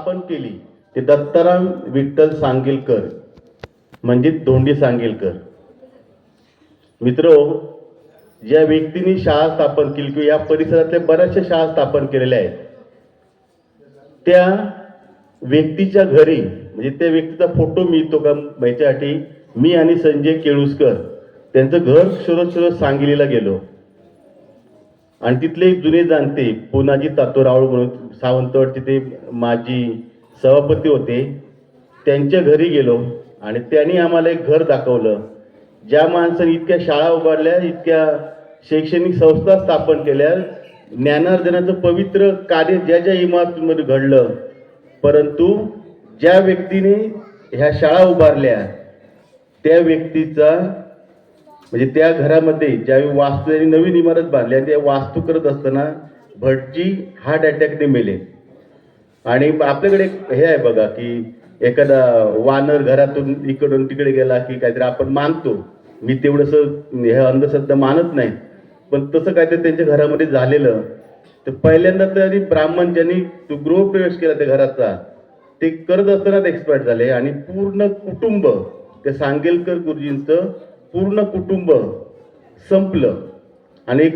स्थापन केली ते दत्ताराम विठ्ठल सांगेलकर म्हणजे धोंडी सांगेलकर. मित्र, ज्या व्यक्तीने शाळा स्थापन केली किंवा या परिसरातल्या बऱ्याचशा शाळा स्थापन केलेल्या आहेत, त्या व्यक्तीच्या घरी म्हणजे त्या व्यक्तीचा फोटो मिळतो का याच्यासाठी मी आणि संजय केळुसकर त्यांचं घर शोधत शोधत सांगलीला गेलो आणि तिथले एक जुने जाणते पुनाजी तातोराव म्हणून सावंतवाडचे ते माजी सभापती होते, त्यांच्या घरी गेलो आणि त्यांनी आम्हाला एक घर दाखवलं. ज्या माणसाने इतक्या शाळा उभारल्या, इतक्या शैक्षणिक संस्था स्थापन केल्या, ज्ञानार्जनाचं पवित्र कार्य ज्या ज्या इमारतींमध्ये घडलं, परंतु ज्या व्यक्तीने ह्या शाळा उभारल्या त्या व्यक्तीचा म्हणजे त्या घरामध्ये ज्यावेळी वास्तू आणि नवीन इमारत बांधली आणि त्या वास्तू करत असताना भटजी हार्ट अटॅकने मेले. आणि आपल्याकडे हे आहे बघा की एखादा वानर घरातून इकडून तिकडे गेला की काहीतरी आपण मानतो. मी तेवढंसं हे अंधश्रद्धा मानत नाही, पण तसं काहीतरी त्यांच्या घरामध्ये झालेलं. तर पहिल्यांदा तरी ब्राह्मण ज्यांनी गृहप्रवेश केला त्या घराचा ते करत असतानाच एक्सपायर झाले आणि पूर्ण कुटुंब त्या सांगेलकर गुरुजींचं पूर्ण कुटुंब संपलं आणि एक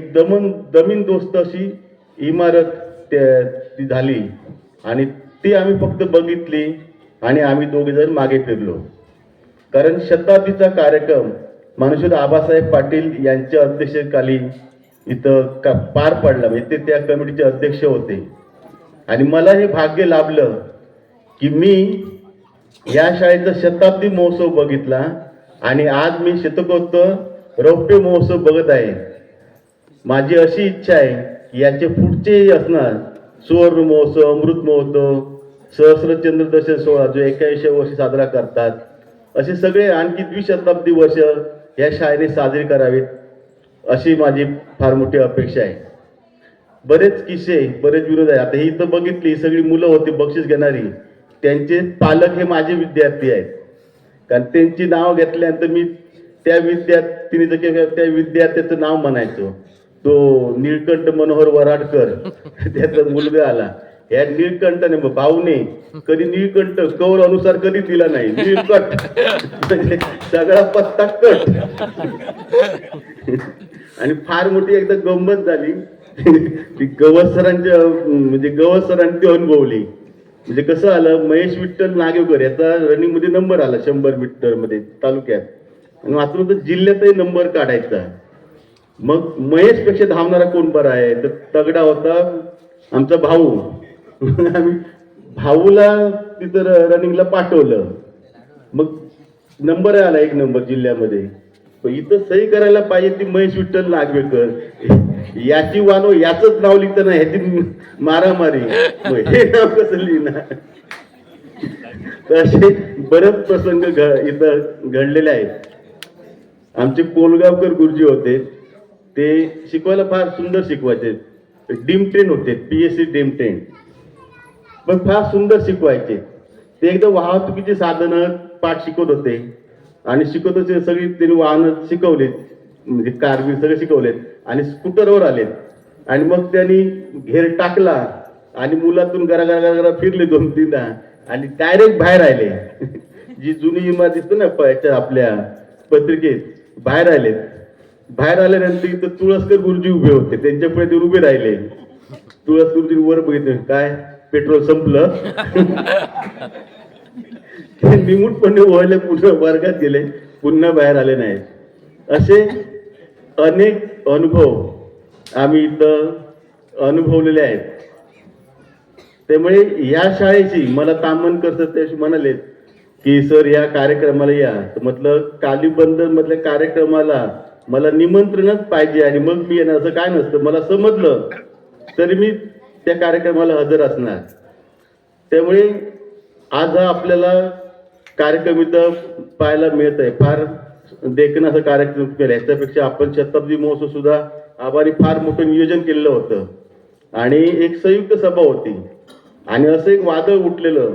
जमीन दोस्त अशी इमारत ती झाली आणि ती आम्ही फक्त बघितली आणि आम्ही दोघे जण मागे फिरलो. कारण शताब्दीचा कार्यक्रम माननीय आबासाहेब पाटील यांच्या अध्यक्षतेखाली इथं पार पडला. म्हणजे ते त्या कमिटीचे अध्यक्ष होते आणि मला हे भाग्य लाभलं की मी या शाळेचा शताब्दी महोत्सव बघितला आणि आज मी शतकोत्तर रौप्य महोत्सव बघत आहे. माझी अशी इच्छा आहे की याचे पुढचेही असणार सुवर्ण महोत्सव, अमृत महोत्सव, सहस्रचंद्र दर्शन सोहळा जो 81 वर्ष साजरा करतात, असे सगळे आणखी द्विशताब्दी वर्ष या शाळेने साजरी करावीत अशी माझी फार मोठी अपेक्षा आहे. बरेच किस्से, बरेच विनोद आहे. आता ही इथं बघितली सगळी मुलं होती बक्षीस घेणारी, त्यांचे पालक हे माझे विद्यार्थी आहेत. कारण त्यांची नाव घेतल्यानंतर मी त्या त्या विद्यार्थ्याचं नाव म्हणायचो. तो निळकंठ मनोहर वराडकर त्याचा मुलगा आला. या निळकंठाने भाऊने कधी निळकंठ कौल अनुसार कधी दिला नाही, निळकंठ म्हणजे सगळा पत्ता कट. आणि फार मोठी एकदा गंमत झाली ती गवस सरांनी ती अनुभवली. म्हणजे कसं आलं, महेश विठ्ठल नागेवकर याचा रनिंग मध्ये नंबर आला 100 मीटर मध्ये तालुक्यात आणि मात्र तर जिल्ह्यातही नंबर काढायचा. मग महेश पेक्षा धावणारा कोण बरा आहे तर तगडा होता आमचा भाऊ. आम्ही भाऊला तिथं रनिंगला पाठवलं. मग नंबर आला 1 नंबर जिल्ह्यामध्ये. इथं सही करायला पाहिजे ती महेश विठ्ठल नागवेकर, याची वानो याचंच नाव लिहितं ना, ह्याची मारामारी, हे नाव कसं लिहिणार. असे बरेच प्रसंग इथं घडलेले आहेत. आमचे कोलगावकर गुरुजी होते, ते शिकवायला फार सुंदर शिकवायचे. डीम ट्रेन होते, PSC डीम ट्रेन, पण फार सुंदर शिकवायचे. ते एकदा वाहतुकीची साधनं पाठ शिकवत होते आणि शिकवत होते सगळी त्यांनी वाहनं शिकवलेत, म्हणजे कारबीर सगळे शिकवलेत आणि स्कूटरवर आलेत. आणि मग त्यांनी घेर टाकला आणि मुलातून गरा फिरले 2-3दा आणि डायरेक्ट बाहेर आले. जी जुनी इमारत दिसते ना आपल्या पत्रिकेत, बाहेर आलेत. बाहेर आल्यानंतर इथं तुळसकर गुरुजी उभे होते, त्यांच्या पुढे ते उभे राहिले. तुळसकर गुरुजी वर बघितलं, काय पेट्रोल संपलं. निमूटपणे वळले, पुन्हा वर्गात गेले, पुन्हा बाहेर आले नाही. असे अनेक अनुभव आम्ही इथं अनुभवलेले आहेत. त्यामुळे या शाळेची मला तामणकर सर त्याशी म्हणाले की सर या कार्यक्रमाला या, तर म्हटलं कालीबंदर मधल्या कार्यक्रमाला मला निमंत्रणच पाहिजे आणि मग मी येणार असं काय नसतं. मला समजलं तरी मी त्या कार्यक्रमाला हजर असणार. त्यामुळे आज हा आपल्याला कार्यक्रम इथं पाहायला मिळत आहे. फार देखणं असं कार्यक्रम केला. याच्यापेक्षा आपण शताब्दी महोत्सव सुद्धा आभारी फार मोठं नियोजन केलेलं होतं आणि एक संयुक्त सभा होती आणि असं एक वादळ उठलेलं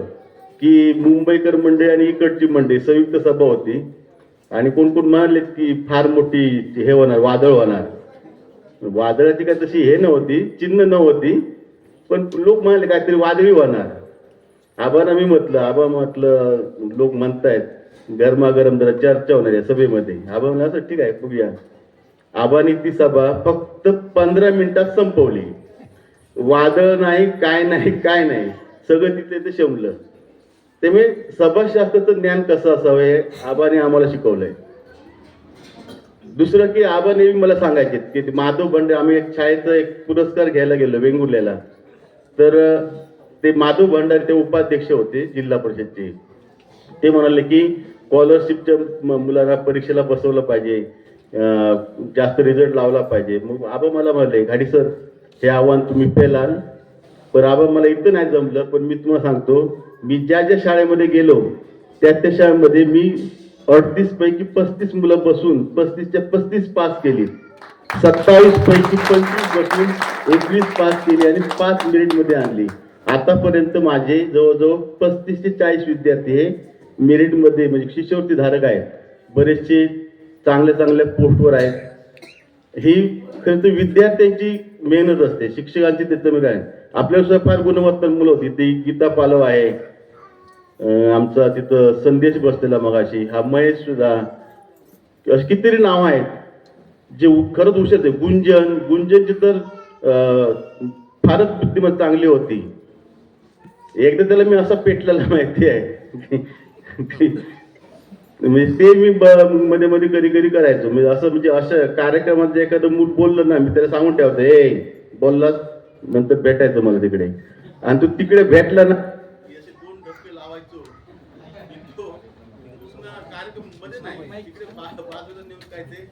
की मुंबईकर मंडळी आणि इकडची मंडळी संयुक्त सभा होती आणि कोण कोण म्हणाले की फार मोठी हे होणार, वादळ होणार. वादळाची काय तशी हे नव्हती, चिन्ह नव्हती, पण लोक म्हणाले काहीतरी वादळी होणार. आबांना मी म्हटलं, आबा म्हटलं लोक म्हणतायत गरमागरम जरा चर्चा होणार आहे सभेमध्ये. आबा म्हणलं असं ठीक आहे बघूया. आबांनी ती सभा फक्त 15 मिनिटात संपवली. वादळ नाही, काय नाही, काय नाही, सगळं तिथे ते शमलं. त्यामुळे सभाशास्त्राचं ज्ञान कसं असावं हे आबाने आम्हाला शिकवलंय. दुसरं की आबा नेहमी मला सांगायचे की माधव भंडारे, आम्ही एक शाळेचा एक पुरस्कार घ्यायला गेलो वेंगुर्ल्याला. तर ते माधव भंडारे ते उपाध्यक्ष होते जिल्हा परिषदचे. ते म्हणाले की स्कॉलरशिपच्या मुलांना परीक्षेला बसवलं पाहिजे, जास्त रिझल्ट लावला पाहिजे. मग आबा मला म्हणाले, घाडी सर हे आव्हान तुम्ही पेलाल, पण आबा मला इथं नाही जमलं, पण मी तुम्हाला सांगतो मी ज्या ज्या शाळेमध्ये गेलो त्या शाळेमध्ये मी 38 पैकी 35 मुलं बसून 35च्या 35 पास केली. 27 पैकी 25 बसून 21 पास केली आणि 5 मेरिटमध्ये आणली. आतापर्यंत माझे जवळजवळ 35 ते 40 विद्यार्थी हे मेरिटमध्ये म्हणजे शिष्यवृत्ती धारक आहेत. बरेचसे चांगल्या चांगल्या पोस्टवर आहेत. ही खरं तर विद्यार्थ्यांची मेहनत असते, शिक्षकांची त्याचं मी काय. आपल्यासुद्धा फार गुणवत्ता मुलं होती. ती गीता पालव आहे, आमचा तिथं संदेश बसलेला मगाशी, हा महेश सुद्धा, अशी कितीतरी नाव आहेत जे खरंच हुशार आहे. गुंजनची तर फारच बुद्धिमत्ता चांगली होती. एकदा त्याला मी असा पेटलेला माहिती आहे म्हणजे ते मी मध्ये मध्ये कधी कधी करायचो. म्हणजे असं म्हणजे अशा कार्यक्रमात जे एखादं मूल बोललं ना, मी त्याला सांगून ठेवतो, बोललास नंतर भेटायचं मला तिकडे. आणि तू तिकडे भेटला ना, असे 2 धक्के लावायचो. कार्यक्रम मध्ये नाही, तिकडे बाजूला नेऊन काय ते